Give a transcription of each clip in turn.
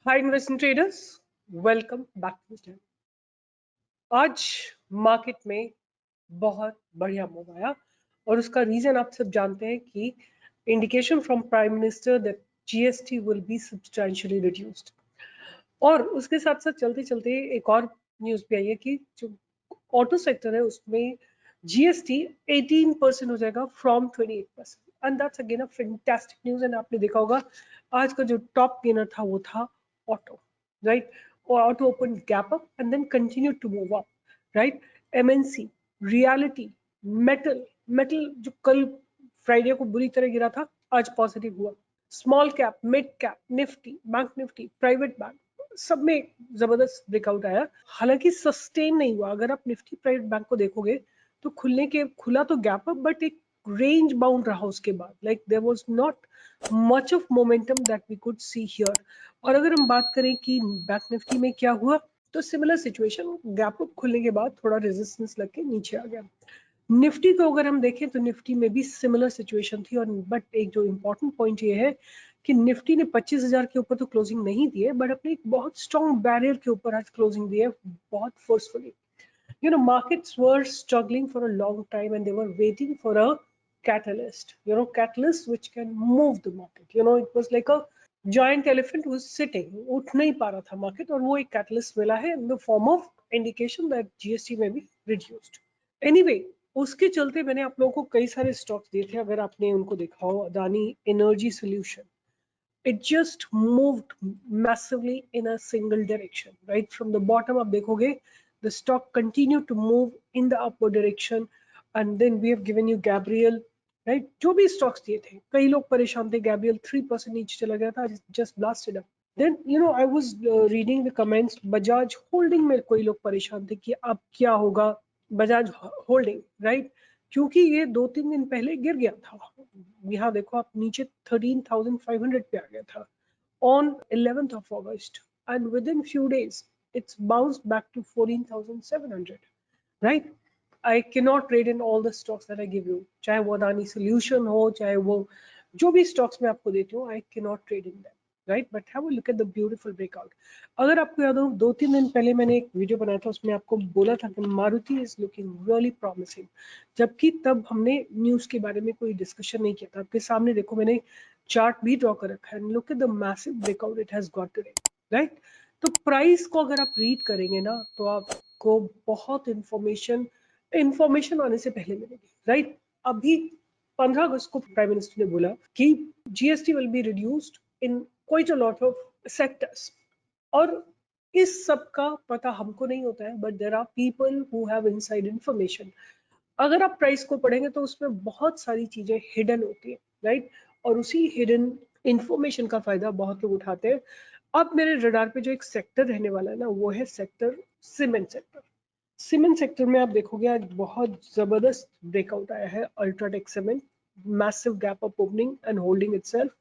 Hi investment traders, welcome back to the channel. आज market में बहुत बढ़िया मूव आया और उसका रीजन आप सब जानते हैं कि indication from prime minister that GST will B substantially reduced. और उसके साथ साथ चलते चलते एक और न्यूज भी आई है कि जो ऑटो सेक्टर है उसमें जीएसटी 18% हो जाएगा from 28%। And that's again a fantastic news. And आपने देखा होगा आज का जो टॉप गेनर था वो था ऑटो, राइट? और auto open gap up and then continue to move up, right? MNC, reality, metal metal जो कल फ्राइडे को बुरी तरह गिरा था आज पॉजिटिव हुआ। Small cap, mid cap, Nifty, bank Nifty, private bank सब में जबरदस्त ब्रेकआउट आया। हालांकि सस्टेन नहीं हुआ। अगर आप निफ्टी प्राइवेट बैंक को देखोगे तो खुला तो गैप अप बट एक रेंज बाउंड रहा उसके बाद। Like there was not much of momentum that we could see here. और अगर हम बात करें कि बैंक निफ्टी में क्या हुआ तो सिमिलर सिचुएशन, गैप अप खुलने के बाद थोड़ा रेजिस्टेंस लग के नीचे आ गया। निफ्टी को अगर हम देखें तो निफ्टी में भी सिमिलर सिचुएशन थी। और बट एक जो इम्पोर्टेंट पॉइंट ये है कि निफ्टी ने 25,000 के ऊपर तो क्लोजिंग नहीं दी है बट अपने एक बहुत स्ट्रॉन्ग बैरियर के ऊपर आज क्लोजिंग दी है, बहुत forcefully. Markets were struggling for a long time and they were waiting for a catalyst which can move the market. It was like a giant elephant who was sitting, उठ नहीं पा रहा था मार्केट, और वो एक कैटलिस्ट मिला है in the form of indication that GST may be reduced. Anyway, उसके चलते मैंने आप लोगों को कई सारे स्टॉक्स दिए थे। अगर आपने उनको देखा हो, Adani energy solution, it just moved massively in a single direction, right? From the bottom आप देखोगे the stock continued to move in the upward direction. And then we have given you Gabriel, right? जो भी stocks दिए थे, कई लोग परेशान थे, Gabriel 3% नीचे चला गया था, just blasted up. Then I was reading the comments, Bajaj holding में कोई लोग परेशान थे कि अब क्या होगा बजाज होल्डिंग, राइट? क्योंकि ये 2-3 दिन पहले गिर गया था। यहाँ देखो आप नीचे 13,500 पे आ गया था on 11th of August, and within few days it's bounced back to 14,700, right? I cannot trade in all the stocks that I give you, चाहे वो अदानी सोल्यूशन हो, चाहे वो जो भी स्टॉक्स मैं आपको देती हूँ, I cannot trade in them, right? But have a look at the beautiful breakout. अगर आपको याद हो 2-3 दिन पहले मैंने एक वीडियो बनाया था, उसमें आपको बोला था कि Maruti is looking really promising, जबकि तब हमने न्यूज के बारे में कोई डिस्कशन नहीं किया था। आपके सामने देखो मैंने चार्ट भी ड्रॉ कर रखा है, look at the massive breakout it has got today, right? तो प्राइस को अगर आप रीड करेंगे ना तो आपको बहुत इंफॉर्मेशन आने से पहले मिलेगी, राइट? अभी 15 अगस्त को प्राइम मिनिस्टर ने बोला कि GST will be reduced in quite a lot of sectors. और इस सब का पता हमको नहीं होता है but there are people who have inside information. अगर आप प्राइस को पढ़ेंगे तो उसमें बहुत सारी चीजें हिडन होती है, राइट? और उसी हिडन इंफॉर्मेशन का फायदा बहुत लोग उठाते हैं। अब मेरे रडार पे जो एक सेक्टर रहने वाला है ना, वो है sector cement sector. Cement sector में आप देखोगे आज बहुत जबरदस्त ब्रेकआउट आया है। UltraTech cement, massive gap up opening and holding itself.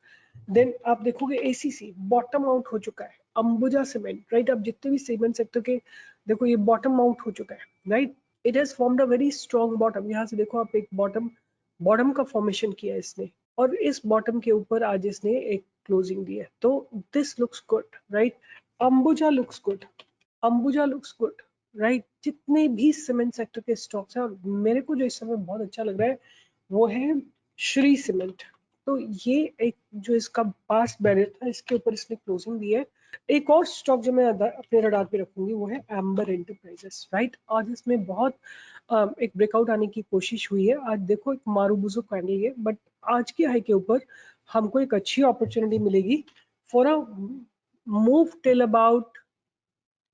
Then आप देखोगे एसीसी बॉटम आउट हो चुका है। Ambuja cement, right? आप जितने भी सीमेंट सेक्टर के देखो, ये बॉटम आउट हो चुका है, right? It has formed a very strong bottom. यहाँ से देखो आप, एक बॉटम का फॉर्मेशन किया है इसने, और इस बॉटम के ऊपर आज इसने एक क्लोजिंग दी है। तो this looks good, right? Ambuja looks good, Ambuja looks good, right? जितने भी सीमेंट सेक्टर के स्टॉक्स हैं, मेरे को जो इस समय बहुत अच्छा लग रहा है वो है श्री सीमेंट। तो ये एक जो इसका पास्ट बैरियर था, इसके ऊपर इसने क्लोजिंग दी है। एक और स्टॉक जो मैं अपने रडार पे रखूंगी वो है एम्बर एंटरप्राइजेस, राइट? आज इसमें बहुत एक ब्रेकआउट आने की कोशिश हुई है। आज देखो एक मारूबुजो कैंडल है, बट आज की हाई के ऊपर हमको एक अच्छी अपॉर्चुनिटी मिलेगी for a move till about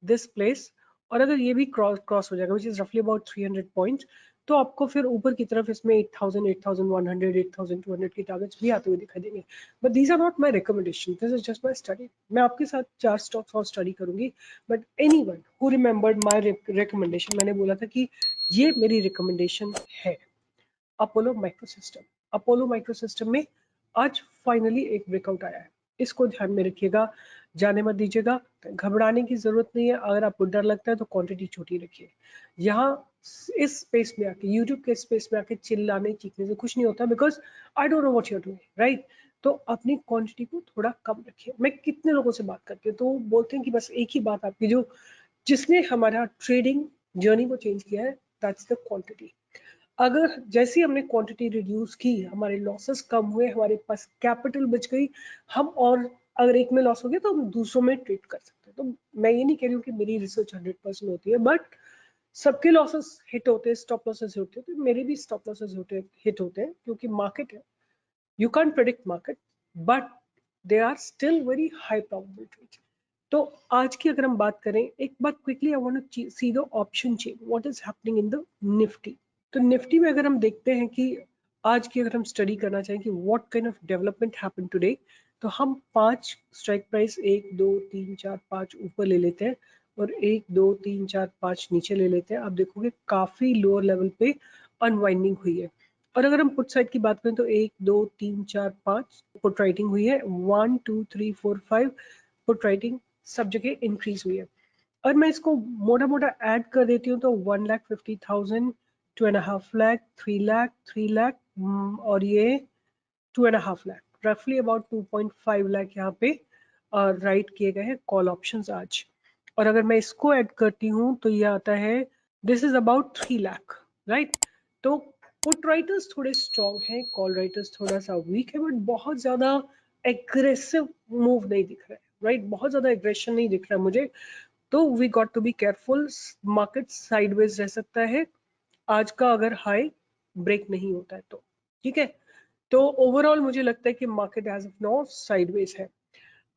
this place. और अगर ये भी क्रॉस हो जाएगा विच इज रफली अबाउट 300 पॉइंट्स, तो आपको फिर ऊपर की तरफ इसमें 8,000, 8,100, 8,200 की टारगेट्स भी आते हुए दिखाई देंगे। But these are not my recommendation, this is just my study. मैं आपके साथ 4 स्टॉक्स और स्टडी करूंगी, but anyone who remembered my recommendation, मैंने बोला था कि ये मेरी रिकमेंडेशन है। अपोलो माइक्रोसिस्टम, अपोलो माइक्रोसिस्टम में आज फाइनली एक ब्रेकआउट आया है, इसको ध्यान में रखिएगा, जाने मत दीजिएगा। घबराने की जरूरत नहीं है। अगर आपको डर लगता है तो क्वांटिटी छोटी रखिए। यहाँ इस स्पेस में आके, यूट्यूब के स्पेस में आके चिल्लाने चीखने से कुछ नहीं होता, because I don't know what you are doing, right? तो अपनी क्वांटिटी को थोड़ा कम रखिए। मैं कितने लोगों से बात करती हूँ तो बोलते हैं कि बस एक ही बात आपकी जो जिसने हमारा ट्रेडिंग जर्नी को चेंज किया है, दैट्स द क्वांटिटी। अगर जैसे हमने क्वांटिटी रिड्यूस की, हमारे लॉसेस कम हुए, हमारे पास कैपिटल बच गई, हम और अगर एक में लॉस हो गया तो हम दूसरों में ट्रेड कर सकते हैं। तो मैं ये नहीं कह रही हूँ कि मेरी रिसर्च 100% होती है, बट सबके लॉसेस हिट होते हैं, स्टॉप लॉसेस होते हैं, तो मेरे भी स्टॉप लॉसेस होते हैं, हिट होते हैं, क्योंकि मार्केट है, you can't predict market, but they are still very high probability. तो आज की अगर हम बात करें, एक बात quickly I want to see the option chain, what is happening in the Nifty. तो निफ्टी में अगर हम देखते हैं कि आज की अगर हम स्टडी करना चाहें कि what kind of development happen today, तो हम 5 स्ट्राइक प्राइस 1 2 3 4 5 ऊपर ले लेते हैं और 1 2 3 4 5 नीचे ले लेते हैं। आप देखोगे काफी लोअर लेवल पे अनवाइंडिंग हुई है। और अगर हम पुट साइड की बात करें तो 1 2 3 4 5 पुट राइटिंग हुई है, 1 2 3 4 5 पुट राइटिंग सब जगह इंक्रीज हुई है। और मैं इसको मोटा मोटा ऐड कर देती हूँ तो 1,50,000, 2.5 लाख, 3 लाख, 3 लाख, और ये 2.5 लाख, रफली अबाउट 2.5 लाख यहाँ पे राइट किए गए हैं कॉल ऑप्शंस आज। और अगर मैं इसको ऐड करती हूँ तो ये आता है, this is about 3 lakh, right. तो पुट राइटर्स थोड़े स्ट्रॉन्ग हैं, कॉल राइटर्स थोड़ा सा वीक है, बट बहुत ज्यादा एग्रेसिव मूव नहीं दिख रहा है, राइट। बहुत ज्यादा एग्रेशन नहीं दिख रहा है मुझे। तो we got to be careful, market sideways रह सकता है आज का अगर हाई ब्रेक नहीं होता है तो, ठीक है। तो ओवरऑल मुझे लगता है कि market as of now sideways है।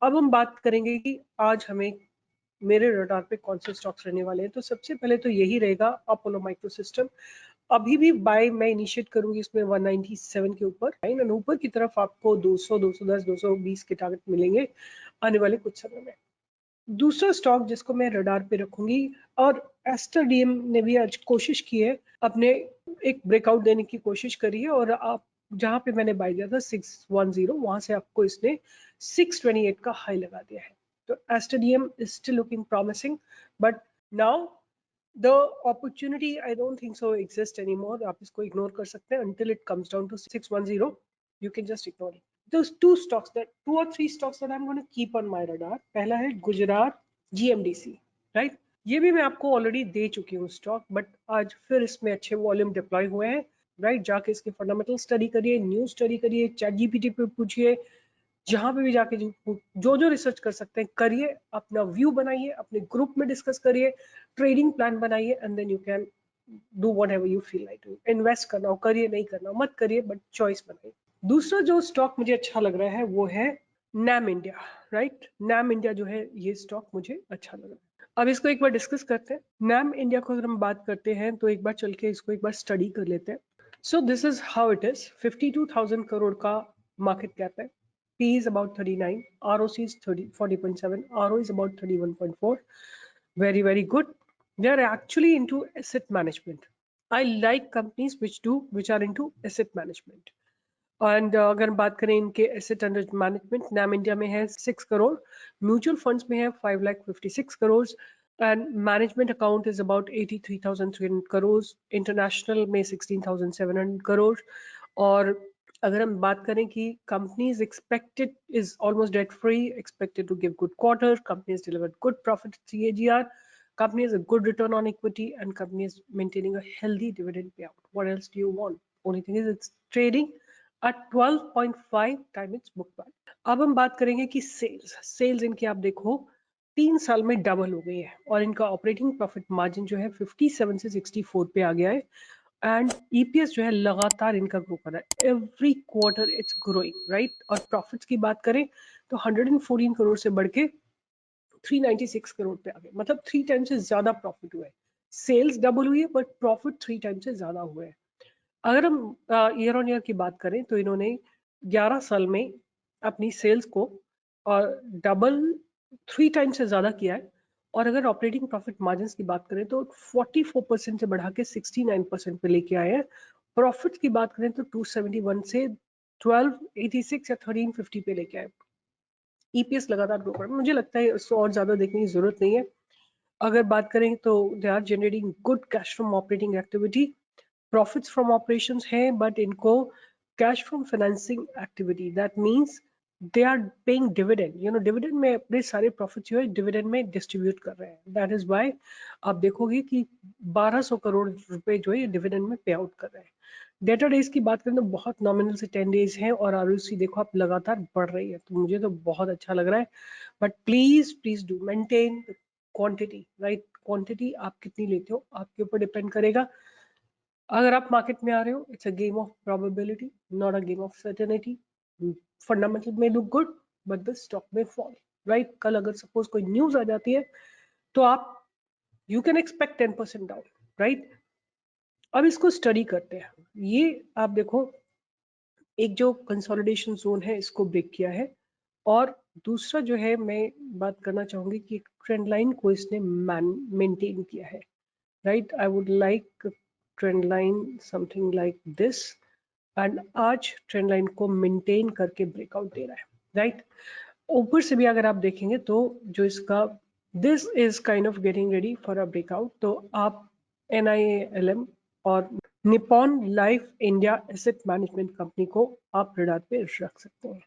अब हम बात करेंगे कि आज हमें मेरे रडार पे कौन से स्टॉक्स रहने वाले हैं। तो सबसे पहले तो यही रहेगा अपोलो माइक्रो सिस्टम। अभी भी बाय मैं इनिशिएट करूंगी इसमें 197 के ऊपर, एंड ऊपर की तरफ आपको 200 210 220 के टारगेट मिलेंगे आने वाले कुछ समय में। दूसरा स्टॉक जिसको मैं रडार पे रखूंगी, और एस्टर डीएम ने भी आज कोशिश की है, अपने एक ब्रेकआउट देने की कोशिश करी है, और आप जहां पे मैंने बाय दिया था 610, वहां से आपको इसने 628 का हाई लगा दिया है। तो Aster DM is still looking promising, but now the opportunity I don't think so exist anymore. आप इसको इग्नोर कर सकते हैं until it comes down to 610. You can just ignore it. Those two or three stocks that I'm going to keep on my radar. पहला है Gujarat GMDC, right. ये भी मैं आपको ऑलरेडी दे चुकी हूँ स्टॉक, बट आज फिर इसमें अच्छे वॉल्यूम डिप्लॉय हुए हैं, राइट। जाके इसके फंडामेंटल स्टडी करिए, न्यूज स्टडी करिए, चैट जीपीटी पे पूछिए, जहां पे भी जाके जो जो रिसर्च कर सकते हैं करिए, अपना व्यू बनाइए, अपने ग्रुप में डिस्कस करिए, ट्रेडिंग प्लान बनाइए, and then you can do whatever you feel like. Invest करना हो करिए, नहीं करना मत करिए, बट चॉइस बनाइए। दूसरा जो स्टॉक मुझे अच्छा लग रहा है वो है NAM India, right. NAM India जो है ये स्टॉक मुझे अच्छा लग रहा है। अब इसको एक बार डिस्कस करते हैं। नैम इंडिया को अगर हम बात करते हैं तो एक बार चल के इसको एक बार स्टडी कर लेते हैं। So this is how it is. 52,000 crore का मार्केट कैप है, P is about 39, ROC is 40.7, RO is about 31.4. Very, very good. They are actually into asset management. I like companies which are into asset management. And अगर बात करें इनके asset under management, NAM India में है 6 crore, mutual funds में है 5,56 crore, and management account is about 83,300 crore, international में 16,700 करोड़। और अगर हम बात करें कि companies expected is almost debt free, expected to give good quarter, companies delivered good profit CAGR, company has a good return on equity, and company is maintaining a healthy dividend payout. What else do you want? Only thing is it's trading at 12.5 times its book value. अब हम बात करेंगे कि sales इनकी आप देखो 3 साल में डबल हो गई है, और इनका ऑपरेटिंग प्रॉफिट मार्जिन जो है 57 से 64 पे आ गया है, एंड EPS जो है लगातार इनका ग्रो कर रहा है, every quarter it's growing, right. और प्रॉफिट्स की बात करें तो 114 करोड़ से बढ़ के 396 करोड़ पे आ गए, मतलब 3 टाइम से ज्यादा प्रॉफिट हुआ है। सेल्स डबल हुई है बट प्रॉफिट 3 टाइम से ज्यादा हुआ है। अगर हम ईयर ऑन ईयर की बात करें तो इन्होंने 11 साल में अपनी सेल्स को डबल 3 टाइम से ज्यादा किया है। और अगर ऑपरेटिंग प्रॉफिट मार्जिन की बात करें तो 44% से बढ़ा के 69% पे लेके आए हैं। प्रॉफिट की बात करें तो 271 से 1286 या 1350 पे लेके आए। EPS लगातार ग्रो कर रहा है, मुझे लगता है इसको और ज्यादा देखने की जरूरत नहीं है। अगर बात करें तो they are generating good cash from operating activity, profits from operations है, बट इनको cash from financing activity, that means they are paying dividend. Dividend में अपने सारे प्रॉफिट जो है डिविडेंड में डिस्ट्रीब्यूट कर रहे हैं. दैट इज वाई आप देखोगे कि 1200 करोड़ रुपए जो है डिविडेंड में पे आउट कर रहे हैं. डेटर डेज की बात करें तो बहुत नॉमिनल से 10 डेज है और आरओसी देखो आप लगातार बढ़ रही है, तो मुझे तो बहुत अच्छा लग रहा है. But please please do maintain quantity, right. Quantity आप कितनी लेते हो आपके ऊपर डिपेंड करेगा. अगर आप मार्केट में आ रहे हो, it's a game of probability, not a game of certainty. Fundamental में look good but the stock में फॉल, राइट. कल अगर सपोज कोई न्यूज आ जाती है तो आप you can expect 10% down, right. अब इसको स्टडी करते हैं. ये आप देखो, एक जो कंसोलिडेशन जोन है इसको ब्रेक किया है, और दूसरा जो है मैं बात करना चाहूंगी कि ट्रेंड लाइन को इसने मेंटेन किया है, right. I would like trend line something like this, and आज ट्रेंड लाइन को मेंटेन करके ब्रेकआउट दे रहा है, राइट. ऊपर से भी अगर आप देखेंगे तो जो इसका this is kind of getting ready for a breakout, तो आप NIALM और Nippon life India asset management company को आप रडार पे रख सकते हैं.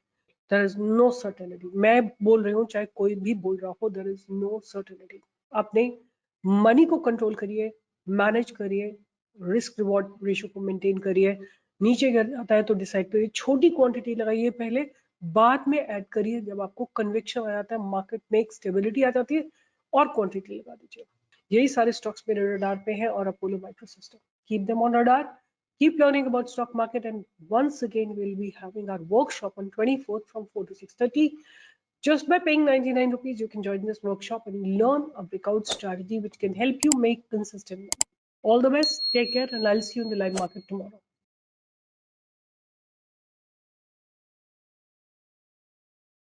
There is no certainty. मैं बोल रही हूँ, चाहे कोई भी बोल रहा हो, देयर इज नो सर्टेनिटी. अपने मनी को कंट्रोल करिए, मैनेज करिए, रिस्क रिवॉर्ड रेशियो को मेंटेन करिए. नीचे गिर जाता है तो डिसाइड करिए, छोटी क्वांटिटी लगाइए पहले, बाद में ऐड करिए जब आपको कन्विक्शन आ जाता है, मार्केट में एक स्टेबिलिटी आ जाती है, और क्वांटिटी लगा दीजिए. यही सारे स्टॉक्स मेरे रडार पे हैं और Apollo micro system. Keep them on radar. Keep learning about stock market, and once again we'll be having our workshop on 24th from 4 to 6:30. Just by paying 99 rupees, you can join this workshop and learn a breakout strategy which can help you make consistent money. All the best, take care, and I'll see you in the live market tomorrow.